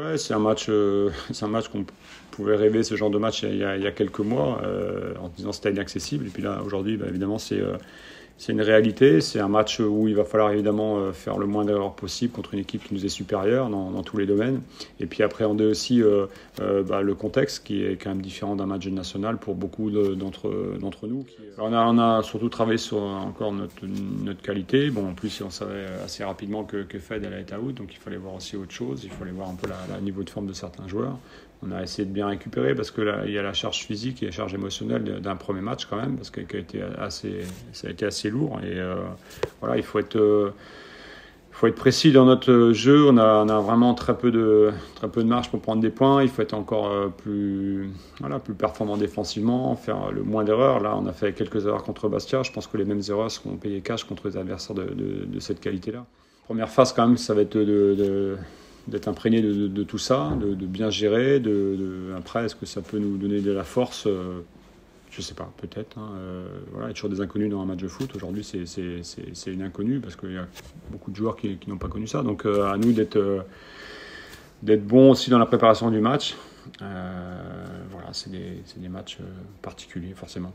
Ouais, c'est un match qu'on pouvait rêver, ce genre de match il y a quelques mois, en se disant que c'était inaccessible. Et puis là, aujourd'hui, bah, évidemment, c'est une réalité. C'est un match où il va falloir évidemment faire le moins d'erreurs possible contre une équipe qui nous est supérieure dans tous les domaines. Et puis appréhender aussi bah, le contexte qui est quand même différent d'un match national pour beaucoup d'entre nous. On a surtout travaillé sur encore notre qualité. Bon, en plus, on savait assez rapidement que Fed allait être out, donc il fallait voir aussi autre chose. Il fallait voir un peu le niveau de forme de certains joueurs. On a essayé de bien récupérer parce que là, il y a la charge physique et la charge émotionnelle d'un premier match quand même, parce que ça a été assez lourd. Et voilà, il faut être précis dans notre jeu. On a vraiment très peu de marge pour prendre des points. Il faut être encore plus performant défensivement, faire le moins d'erreurs. Là, on a fait quelques erreurs contre Bastia. Je pense que les mêmes erreurs seront payées cash contre les adversaires de cette qualité-là. Première phase, quand même, ça va être d'être imprégné de tout ça, de bien gérer. Après, est-ce que ça peut nous donner de la force? Je sais pas, peut-être. Voilà, il y a toujours des inconnus dans un match de foot. Aujourd'hui, c'est une inconnue parce qu'il y a beaucoup de joueurs qui n'ont pas connu ça. Donc, à nous d'être bons aussi dans la préparation du match. Voilà, c'est des matchs particuliers, forcément.